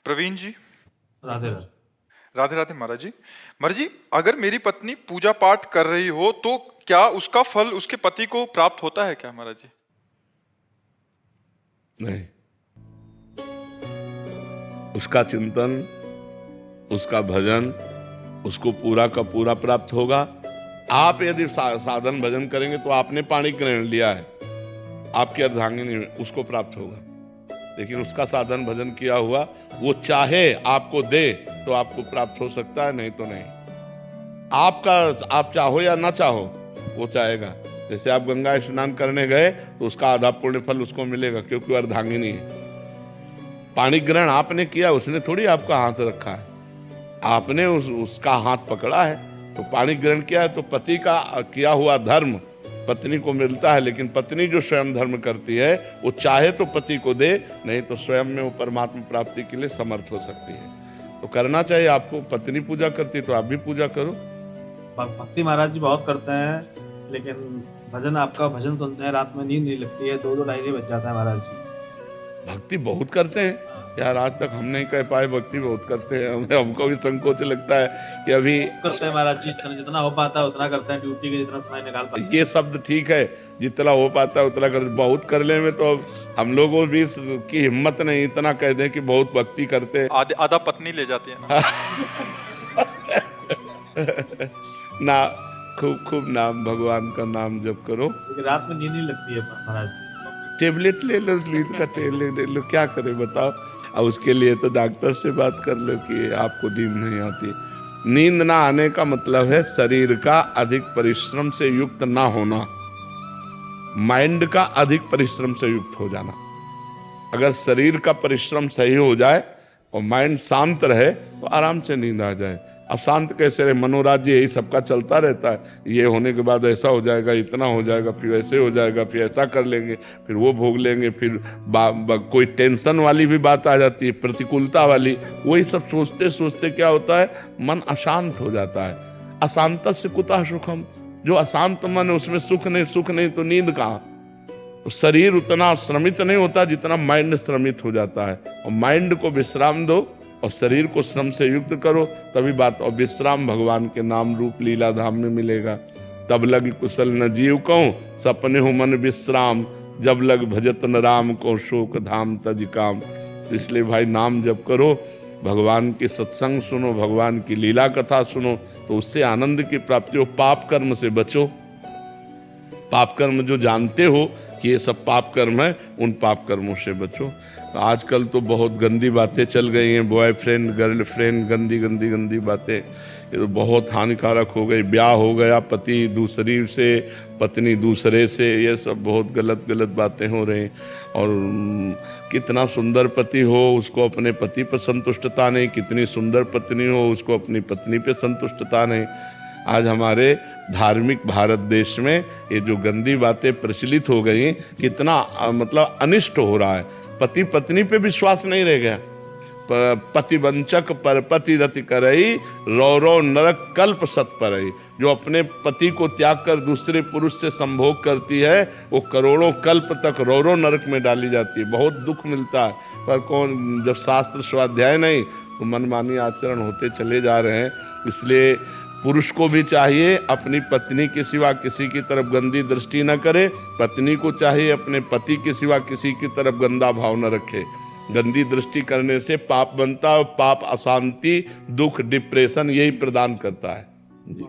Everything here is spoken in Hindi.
प्रवीण जी। राधे राधे। राधे राधे महाराज जी। महाराज जी, अगर मेरी पत्नी पूजा पाठ कर रही हो तो क्या उसका फल उसके पति को प्राप्त होता है क्या महाराज जी? नहीं, उसका चिंतन, उसका भजन उसको पूरा का पूरा प्राप्त होगा। आप यदि साधन भजन करेंगे तो आपने पाणी ग्रहण लिया है, आपकी अर्धांगिनी उसको प्राप्त होगा। लेकिन उसका साधन भजन किया हुआ वो चाहे आपको दे तो आपको प्राप्त हो सकता है, नहीं तो नहीं। आप चाहो या ना चाहो वो चाहेगा। जैसे आप गंगा स्नान करने गए तो उसका आधा पुण्य फल उसको मिलेगा, क्योंकि वो अर्धांगिनी है। पाणी ग्रहण आपने किया, उसने थोड़ी आपका हाथ रखा है, आपने उसका हाथ पकड़ा है। तो पाणी ग्रहण किया है तो पति का किया हुआ धर्म पत्नी को मिलता है। लेकिन पत्नी जो स्वयं धर्म करती है वो चाहे तो पति को दे, नहीं तो स्वयं में वो परमात्मा प्राप्ति के लिए समर्थ हो सकती है। तो करना चाहिए आपको। पत्नी पूजा करती तो आप भी पूजा करो। भक्ति महाराज जी बहुत करते हैं, लेकिन भजन, आपका भजन सुनते हैं रात में नींद नहीं लगती है, 2-2 ढाई बज जाता है महाराज जी। भक्ति बहुत करते हैं यार, आज तक हम नहीं कह पाए। भक्ति बहुत करते हैं, हमको भी संकोच लगता है कि अभी करते हैं महाराज जी, जितना हो पाता है उतना करते हैं, ड्यूटी के जितना समय निकाल पाते हैं। ये शब्द ठीक है, जितना हो पाता है उतना कर। बहुत करने में तो हम लोगों भी की हिम्मत नहीं इतना कह दें कि बहुत भक्ति करते हैं। आधा पत्नी ले जाती है ना। ना, खूब खूब नाम, भगवान का नाम जप करो। लेकिन रात में नींद नहीं लगती है महाराज जी। टेबलेट ले लो, नींद का टेबलेट ले लो, क्या करे बताओ। और उसके लिए तो डॉक्टर से बात कर लो कि आपको नींद नहीं आती। नींद ना आने का मतलब है शरीर का अधिक परिश्रम से युक्त ना होना, माइंड का अधिक परिश्रम से युक्त हो जाना। अगर शरीर का परिश्रम सही हो जाए और माइंड शांत रहे तो आराम से नींद आ जाए। अब शांत कैसे रहे? मनोराज्य यही सबका चलता रहता है। ये होने के बाद ऐसा हो जाएगा, इतना हो जाएगा, फिर ऐसे हो जाएगा, फिर ऐसा कर लेंगे, फिर वो भोग लेंगे, फिर कोई टेंशन वाली भी बात आ जाती है, प्रतिकूलता वाली। वही सब सोचते सोचते क्या होता है, मन अशांत हो जाता है। अशांत से कुतः सुखम, जो अशांत मन है उसमें सुख नहीं तो नींद कहाँ? तो शरीर उतना श्रमित नहीं होता जितना माइंड श्रमित हो जाता है। और माइंड को विश्राम दो और शरीर को श्रम से युक्त करो, तभी बात। और विश्राम भगवान के नाम रूप लीला धाम में मिलेगा। तब लग कुशल न जीव कहूं, सपने हो मन विश्राम, जब लग भजत न राम को, शोक धाम तज काम। इसलिए भाई नाम जप करो, भगवान के सत्संग सुनो, भगवान की लीला कथा सुनो, तो उससे आनंद की प्राप्ति हो। पाप कर्म से बचो। पाप कर्म जो जानते हो कि ये सब पाप कर्म है, उन पाप कर्मों से बचो। आजकल तो बहुत गंदी बातें चल गई हैं, बॉयफ्रेंड गर्लफ्रेंड, गंदी गंदी गंदी बातें, ये तो बहुत हानिकारक हो गई। ब्याह हो गया पति दूसरी से, पत्नी दूसरे से, ये सब बहुत गलत गलत बातें हो रही। और कितना सुंदर पति हो उसको अपने पति पर संतुष्टता नहीं, कितनी सुंदर पत्नी हो उसको अपनी पत्नी पर संतुष्टता नहीं। आज हमारे धार्मिक भारत देश में ये जो गंदी बातें प्रचलित हो गई, कितना मतलब अनिष्ट हो रहा है। पति पत्नी पे विश्वास नहीं रह गया। पतिवंचक पर पति रति करई, रौ रौ नरक कल्प सत परई। जो अपने पति को त्याग कर दूसरे पुरुष से संभोग करती है वो करोड़ों कल्प तक रौ रौ नरक में डाली जाती है। बहुत दुख मिलता है। पर कौन, जब शास्त्र स्वाध्याय नहीं तो मनमानी आचरण होते चले जा रहे हैं। इसलिए पुरुष को भी चाहिए अपनी पत्नी के सिवा किसी की तरफ गंदी दृष्टि न करे। पत्नी को चाहिए अपने पति के सिवा किसी की तरफ गंदा भाव न रखे। गंदी दृष्टि करने से पाप बनता है, और पाप अशांति, दुख, डिप्रेशन यही प्रदान करता है। जी।